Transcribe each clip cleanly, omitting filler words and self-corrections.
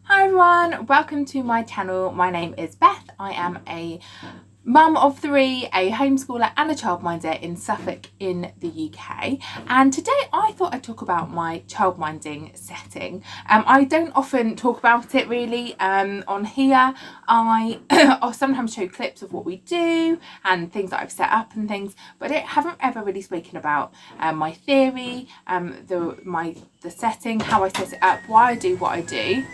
Hi everyone, welcome to my channel. My name is Beth. I am a mum of three, a homeschooler and a childminder in Suffolk in the UK. And today I thought I'd talk about my childminding setting. I don't often talk about it really on here. I'll sometimes show clips of what we do and things that I've set up and things, but I haven't ever really spoken about my theory, the setting, how I set it up, why I do what I do.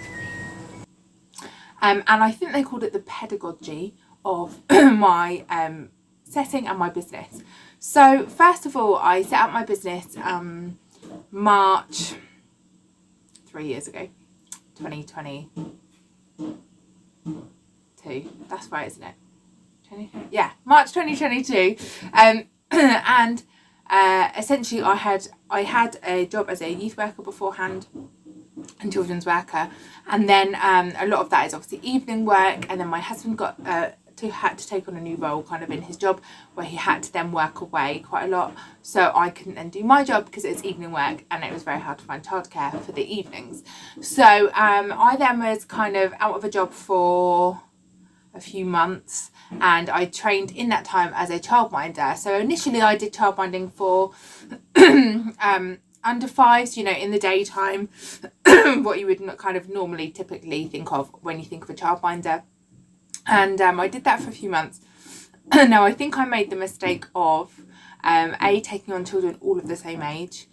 And I think they called it the pedagogy of my setting and my business. So first of all, I set up my business March 3 years ago, 2022. That's right, isn't it? Yeah, March 2022. And essentially, I had a job as a youth worker beforehand and children's worker, and then a lot of that is obviously evening work, and then my husband had to take on a new role kind of in his job where he had to then work away quite a lot, so I couldn't then do my job because it's evening work and it was very hard to find childcare for the evenings. So I then was kind of out of a job for a few months, and I trained in that time as a childminder. So initially I did childminding for under fives, in the daytime, what you would kind of normally typically think of when you think of a childminder. And I did that for a few months. Now I think I made the mistake of taking on children all of the same age.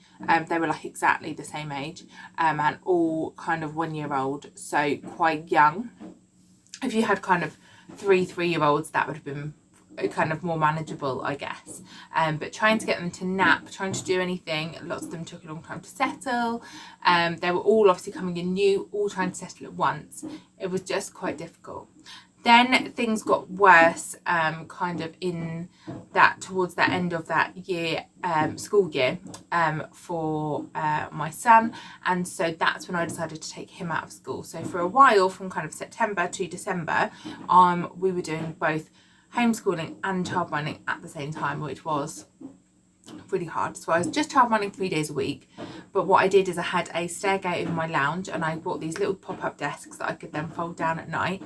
They were like exactly the same age, and all kind of 1 year old, so quite young. If you had kind of three-year-olds, that would have been kind of more manageable, I guess. But trying to get them to nap, trying to do anything, lots of them took a long time to settle. They were all obviously coming in new, all trying to settle at once. It was just quite difficult. Then things got worse, kind of in that towards the end of that year, school year, for my son, and so that's when I decided to take him out of school. So for a while, from kind of September to December, we were doing both homeschooling and childminding at the same time, which was really hard. So I was just childminding 3 days a week, but what I did is I had a stairgate over my lounge, and I bought these little pop-up desks that I could then fold down at night,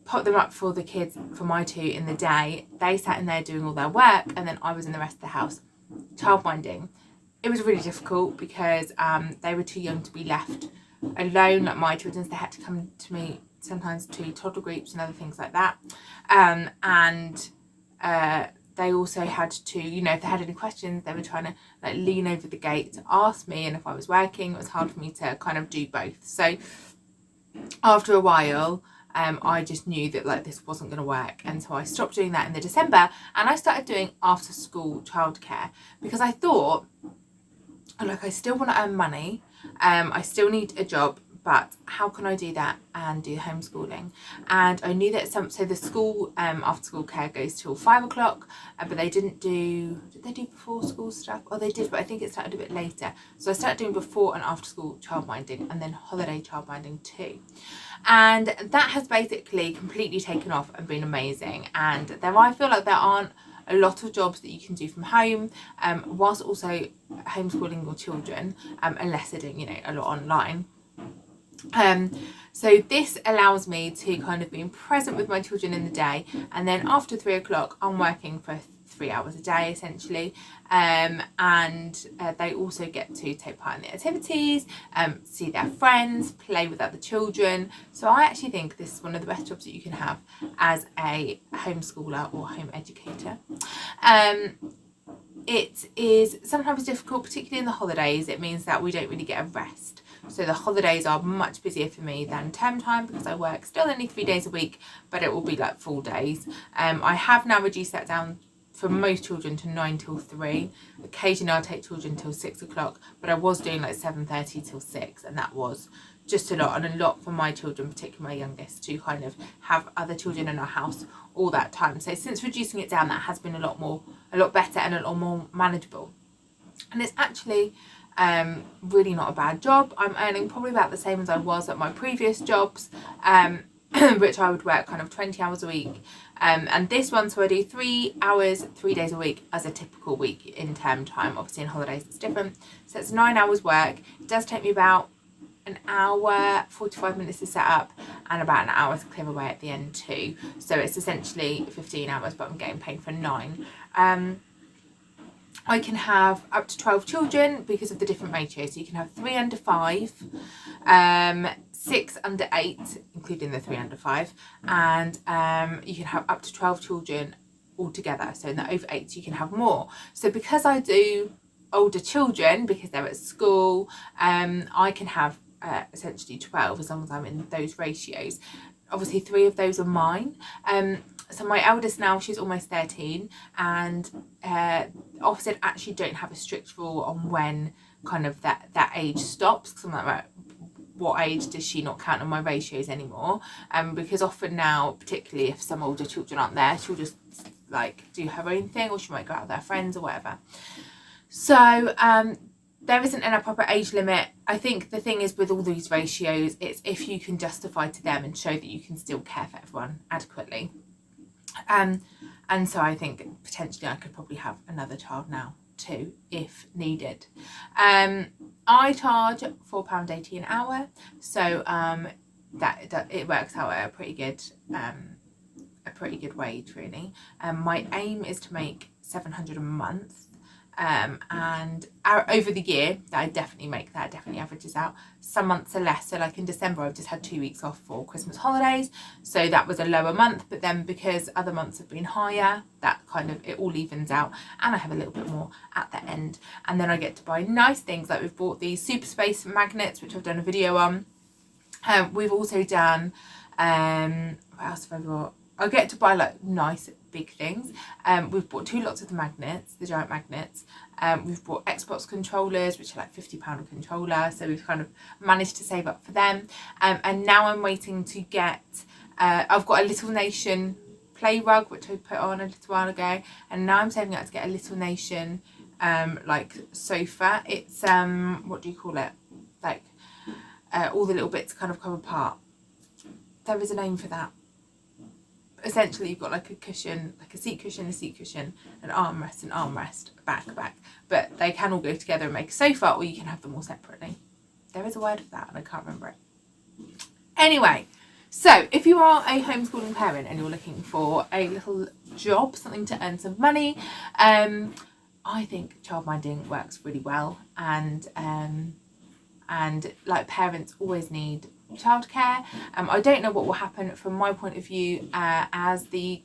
put them up for the kids, for my two, in the day. They sat in there doing all their work, and then I was in the rest of the house childminding. It was really difficult because they were too young to be left alone, like my children. They had to come to me sometimes to toddler groups and other things like that, and they also had to, if they had any questions, they were trying to like lean over the gate to ask me, and if I was working, it was hard for me to kind of do both. So after a while, I just knew that like this wasn't going to work, and so I stopped doing that in the December, and I started doing after school childcare, because I thought, like, I still want to earn money, I still need a job, but how can I do that and do homeschooling? And I knew that so the school after school care goes till 5 o'clock, but did they do before school stuff? Oh, they did, but I think it started a bit later. So I started doing before and after school childminding, and then holiday childminding too. And that has basically completely taken off and been amazing. And I feel like there aren't a lot of jobs that you can do from home, whilst also homeschooling your children, unless they're doing, a lot online. So this allows me to kind of be present with my children in the day, and then after 3 o'clock I'm working for 3 hours a day essentially, and they also get to take part in the activities, see their friends, play with other children. So I actually think this is one of the best jobs that you can have as a homeschooler or home educator. It is sometimes difficult, particularly in the holidays. It means that we don't really get a rest. So the holidays are much busier for me than term time, because I work still only 3 days a week, but it will be like full days. I have now reduced that down for most children to 9 till 3. Occasionally I'll take children till 6 o'clock, but I was doing like 7:30 till 6, and that was just a lot, and a lot for my children, particularly my youngest, to kind of have other children in our house all that time. So since reducing it down, that has been a lot better and a lot more manageable. And it's actually really not a bad job. I'm earning probably about the same as I was at my previous jobs, which I would work kind of 20 hours a week. And this one, so I do 3 hours, 3 days a week as a typical week in term time. Obviously in holidays it's different. So it's 9 hours work. It does take me about an hour, 45 minutes to set up, and about an hour to clear away at the end too. So it's essentially 15 hours, but I'm getting paid for 9. I can have up to 12 children because of the different ratios. So you can have 3 under 5, 6 under 8, including the 3 under 5, and you can have up to 12 children altogether. So in the over 8s you can have more. So because I do older children, because they're at school, I can have essentially 12 as long as I'm in those ratios. Obviously 3 of those are mine. So my eldest now, she's almost 13, and Ofsted actually don't have a strict rule on when kind of that age stops, because I'm like, what age does she not count on my ratios anymore? Because often now, particularly if some older children aren't there, she'll just like do her own thing, or she might go out with her friends or whatever. So there isn't a proper age limit. I think the thing is with all these ratios, it's if you can justify to them and show that you can still care for everyone adequately. And so I think potentially I could probably have another child now too, if needed. I charge £4.80 an hour, so that it works out at a pretty good wage really. My aim is to make £700 a month. And over the year I definitely make that, definitely averages out. Some months are less, so like in December I've just had 2 weeks off for Christmas holidays, so that was a lower month, but then because other months have been higher, that kind of, it all evens out, and I have a little bit more at the end. And then I get to buy nice things, like we've bought these Super Space magnets, which I've done a video on. We've also done what else have I bought? I get to buy like nice big things. We've bought 2 lots of the magnets, the giant magnets. We've bought Xbox controllers, which are like £50 a controller, so we've kind of managed to save up for them. And now I'm waiting to get, I've got a Little Nation play rug, which I put on a little while ago, and now I'm saving up to get a Little Nation like sofa. It's what do you call it, like all the little bits kind of come apart. There is a name for that. Essentially you've got like a cushion, like a seat cushion, an armrest, back, but they can all go together and make a sofa, or you can have them all separately. There is a word for that and I can't remember it. Anyway, so if you are a homeschooling parent and you're looking for a little job, something to earn some money, I think childminding works really well, and like parents always need childcare. I don't know what will happen from my point of view, as the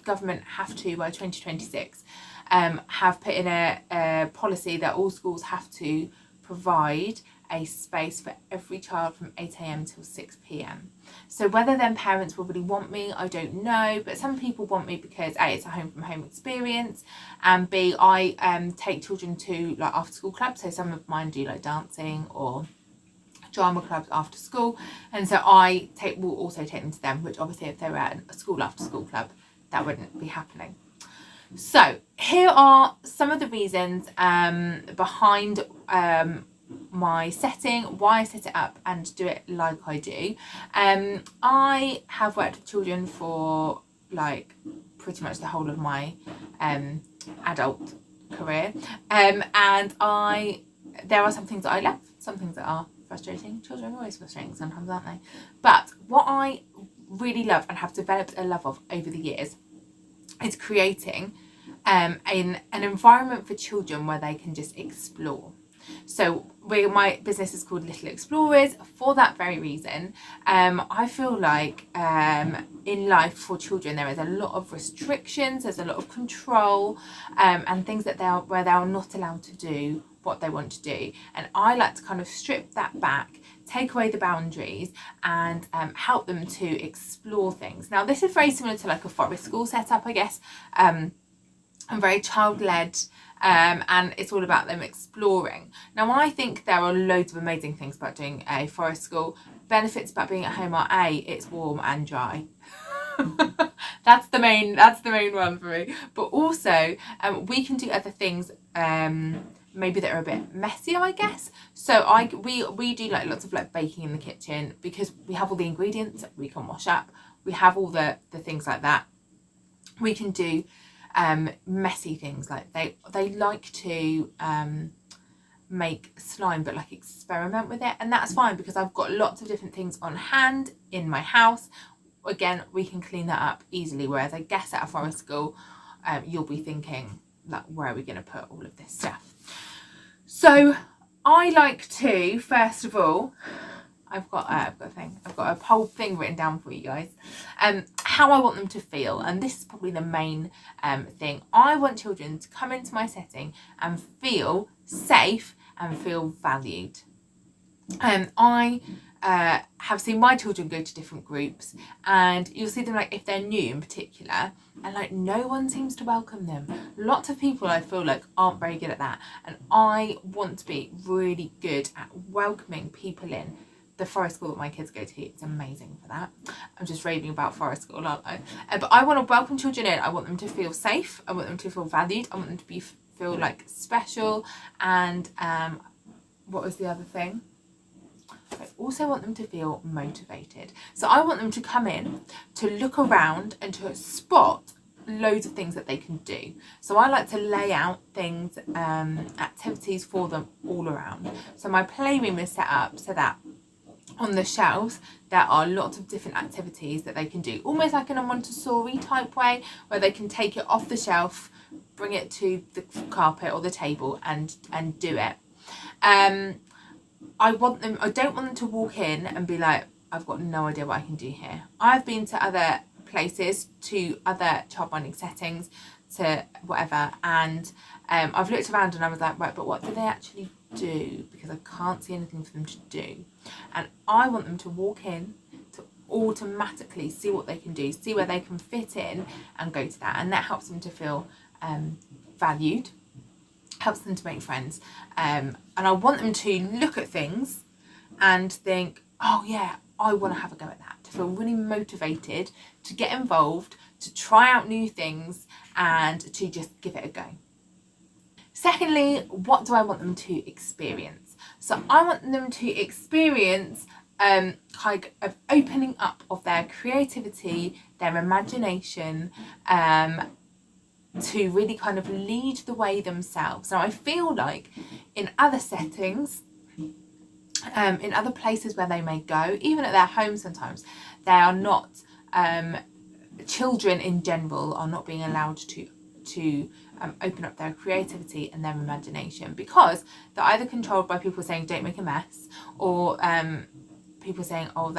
government have to by 2026 have put in a policy that all schools have to provide a space for every child from 8 a.m. till 6 p.m. So whether then parents will really want me, I don't know, but some people want me because A, it's a home from home experience, and B, I take children to like after school clubs, so some of mine do like dancing or drama clubs after school, and so I will also take them to them, which obviously if they were at a school after school club, that wouldn't be happening. So here are some of the reasons behind my setting, why I set it up and do it like I do. I have worked with children for like pretty much the whole of my adult career, and there are some things that I love, some things that are frustrating. Children are always frustrating sometimes, aren't they? But what I really love and have developed a love of over the years is creating an environment for children where they can just explore. So my business is called Little Explorers for that very reason. I feel like in life for children there is a lot of restrictions, there's a lot of control, and things that where they are not allowed to do what they want to do, and I like to kind of strip that back, take away the boundaries, and help them to explore things. Now this is very similar to like a forest school setup, I guess. I'm very child-led, and it's all about them exploring. Now I think there are loads of amazing things about doing a forest school. Benefits about being at home are A, it's warm and dry. that's the main one for me. But also we can do other things maybe that are a bit messier, I guess. So we do like lots of like baking in the kitchen, because we have all the ingredients we can wash up, we have all the things like that. We can do messy things, like they like to make slime, but like experiment with it. And that's fine, because I've got lots of different things on hand in my house. Again, we can clean that up easily, whereas I guess at a forest school, you'll be thinking, like, where are we going to put all of this stuff? So I like to, first of all, I've got a whole thing written down for you guys, how I want them to feel. And this is probably the main thing. I want children to come into my setting and feel safe and feel valued. I have seen my children go to different groups, and you'll see them, like, if they're new in particular, and like no one seems to welcome them. Lots of people, I feel like, aren't very good at that, and I want to be really good at welcoming people in. The forest school that my kids go to, it's amazing for that. I'm just raving about forest school, aren't I? But I want to welcome children in. I want them to feel safe. I want them to feel valued. I want them to feel like special. And what was the other thing? I also want them to feel motivated. So I want them to come in, to look around and to spot loads of things that they can do. So I like to lay out things, activities for them all around. So my playroom is set up so that on the shelves there are lots of different activities that they can do, almost like in a Montessori type way, where they can take it off the shelf, bring it to the carpet or the table and do it. I don't want them to walk in and be like, I've got no idea what I can do here. I've been to other places, to other childminding settings, to whatever, and I've looked around and I was like, right, but what do they actually do? Because I can't see anything for them to do. And I want them to walk in, to automatically see what they can do, see where they can fit in and go to that. And that helps them to feel valued, helps them to make friends. And I want them to look at things and think, oh yeah, I want to have a go at that, to feel really motivated, to get involved, to try out new things and to just give it a go. Secondly, what do I want them to experience? So I want them to experience kind of opening up of their creativity, their imagination, to really kind of lead the way themselves. Now I feel like in other settings, in other places where they may go, even at their home sometimes, they are not, children in general are not being allowed to open up their creativity and their imagination, because they're either controlled by people saying don't make a mess, or people saying, oh,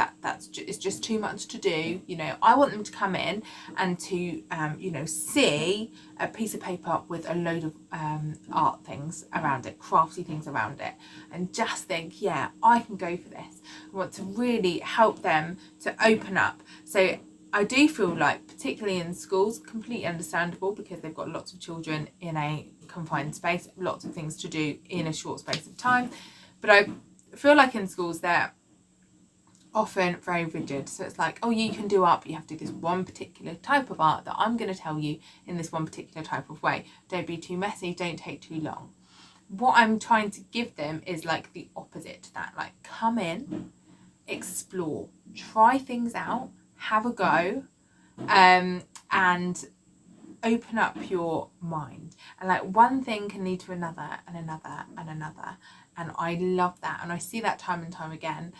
it's just too much to do. You know, I want them to come in and to see a piece of paper with a load of art things around it, crafty things around it, and just think, yeah, I can go for this. I want to really help them to open up. So I do feel like, particularly in schools, completely understandable, because they've got lots of children in a confined space, lots of things to do in a short space of time. But I feel like in schools they're often very rigid. So it's like, oh, you can do art, but you have to do this one particular type of art that I'm going to tell you in this one particular type of way. Don't be too messy, don't take too long. What I'm trying to give them is like the opposite to that. Like, come in, explore, try things out, have a go, and open up your mind. And like, one thing can lead to another and another and another. And I love that. And I see that time and time again.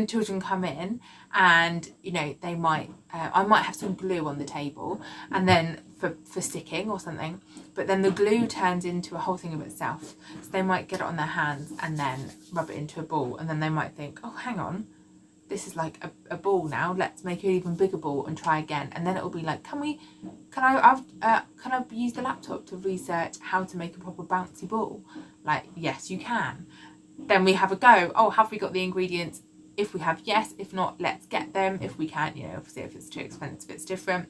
Children come in and, they might, I might have some glue on the table, and then for sticking or something, but then the glue turns into a whole thing of itself. So they might get it on their hands and then rub it into a ball. And then they might think, oh, hang on, this is like a ball now, let's make an even bigger ball and try again. And then it'll be like, can I use the laptop to research how to make a proper bouncy ball? Like, yes, you can. Then we have a go. Oh, have we got the ingredients? If we have, yes. If not, let's get them. If we can't, obviously if it's too expensive, it's different.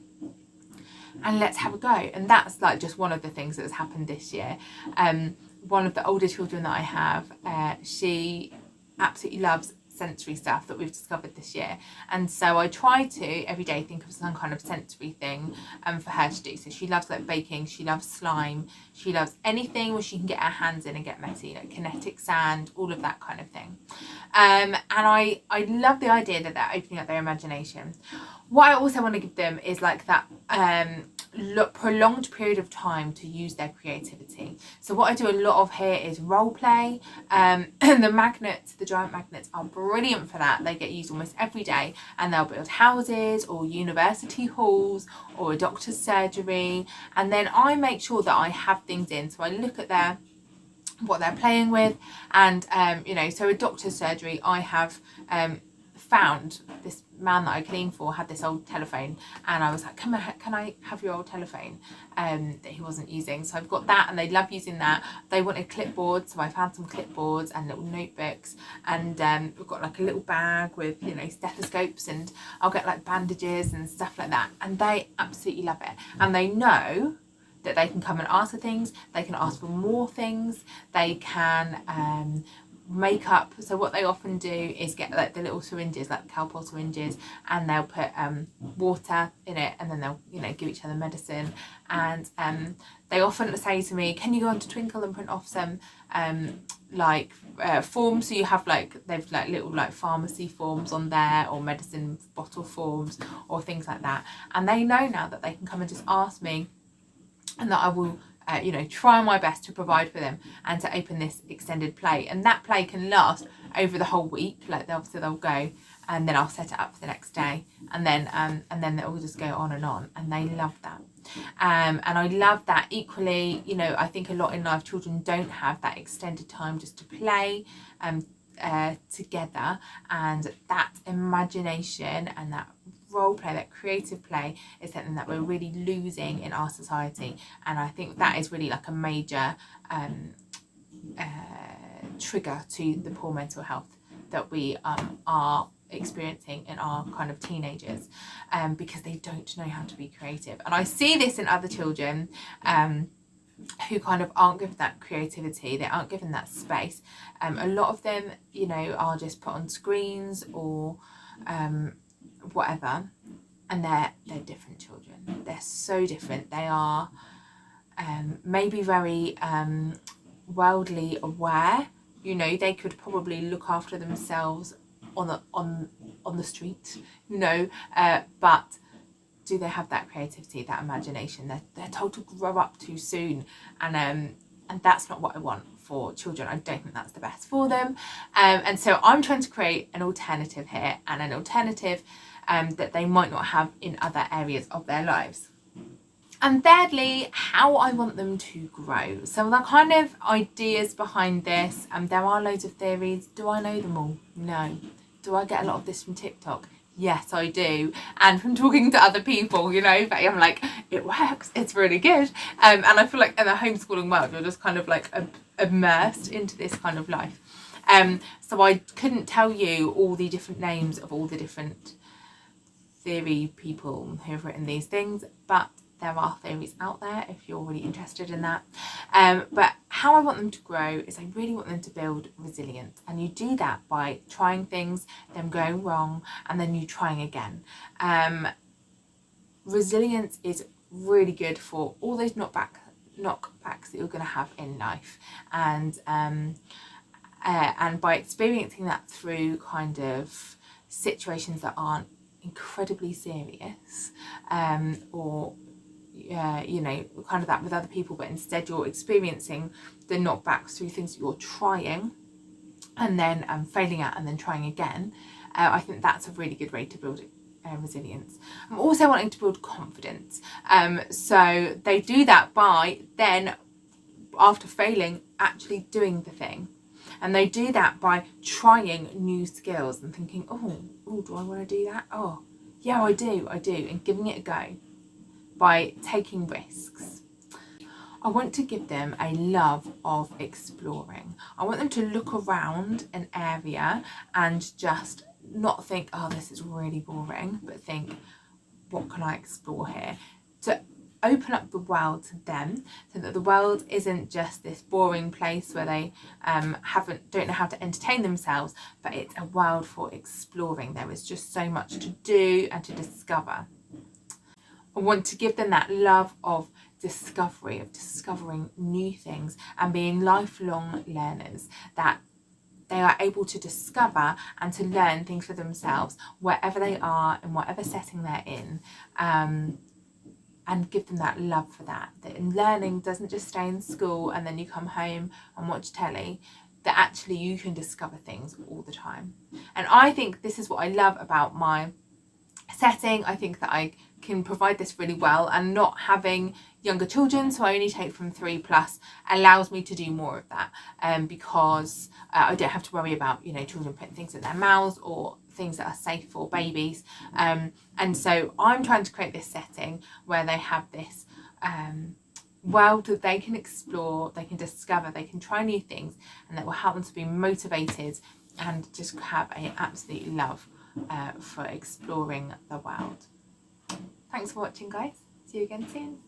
And let's have a go. And that's like just one of the things that has happened this year. One of the older children that I have, she absolutely loves sensory stuff that we've discovered this year, and so I try to every day think of some kind of sensory thing for her to do. So she loves like baking, she loves slime, she loves anything where she can get her hands in and get messy, like kinetic sand, all of that kind of thing. And I love the idea that they're opening up their imagination. What I also want to give them is like that prolonged period of time to use their creativity. So what I do a lot of here is role play. The magnets, the giant magnets, are brilliant for that. They get used almost every day, and they'll build houses or university halls or a doctor's surgery, and then I make sure that I have things in. So I look at what they're playing with, and so a doctor's surgery, I have found this man that I cleaned for had this old telephone, and I was like, can I have your old telephone that he wasn't using? So I've got that, and they love using that. They wanted clipboards, so I found some clipboards and little notebooks, and we've got like a little bag with stethoscopes, and I'll get like bandages and stuff like that, and they absolutely love it. And they know that they can come and ask for things, they can ask for more things, they can make up. So what they often do is get like the little syringes, like Calpol syringes, and they'll put water in it, and then they'll give each other medicine. And they often say to me, can you go on to Twinkle and print off some forms? So you have they've little pharmacy forms on there, or medicine bottle forms, or things like that. And they know now that they can come and just ask me, and that I will try my best to provide for them, and to open this extended play. And that play can last over the whole week. They'll go, and then I'll set it up for the next day, and then it will just go on, and they love that. And I love that. Equally, I think a lot in life children don't have that extended time just to play together, and that imagination and that role play, that creative play, is something that we're really losing in our society. And I think that is really like a major trigger to the poor mental health that we are experiencing in our kind of teenagers, because they don't know how to be creative. And I see this in other children who kind of aren't given that creativity, they aren't given that space. A lot of them are just put on screens or whatever, and they're different children. They're so different. They are maybe very worldly aware. They could probably look after themselves on the street, but do they have that creativity, that imagination? They're told to grow up too soon, and that's not what I want for children. I don't think that's the best for them, and so I'm trying to create an alternative here, and an alternative that they might not have in other areas of their lives. And thirdly, how I want them to grow. So the kind of ideas behind this, there are loads of theories. Do I know them all? No. Do I get a lot of this from TikTok? Yes, I do. And from talking to other people, I'm like, it works, it's really good. And I feel like in the homeschooling world, you're just kind of like immersed into this kind of life. So I couldn't tell you all the different names of all the different theory people who have written these things, but there are theories out there if you're really interested in that. But how I want them to grow is I really want them to build resilience, and you do that by trying things, them going wrong, and then you trying again. Resilience is really good for all those knockbacks that you're going to have in life, and by experiencing that through kind of situations that aren't incredibly serious, or kind of that with other people, but instead you're experiencing the knockbacks through things that you're trying, and then failing at, and then trying again. I think that's a really good way to build resilience. I'm also wanting to build confidence. So they do that by then, after failing, actually doing the thing. And they do that by trying new skills and thinking, oh, do I want to do that? Oh, yeah, I do, and giving it a go by taking risks. I want to give them a love of exploring. I want them to look around an area and just not think, oh, this is really boring, but think, what can I explore here? To open up the world to them, so that the world isn't just this boring place where they don't know how to entertain themselves, but it's a world for exploring. There is just so much to do and to discover. I want to give them that love of discovery, of discovering new things and being lifelong learners, that they are able to discover and to learn things for themselves wherever they are, in whatever setting they're in. and give them that love for that learning doesn't just stay in school and then you come home and watch telly, that actually you can discover things all the time. And I think this is what I love about my setting. I think that I can provide this really well, and not having younger children, so I only take from 3+ allows me to do more of that, because I don't have to worry about, you know, children putting things in their mouths or things that are safe for babies, and so I'm trying to create this setting where they have this world that they can explore, they can discover, they can try new things, and that will help them to be motivated and just have an absolute love for exploring the world. Thanks for watching, guys. See you again soon.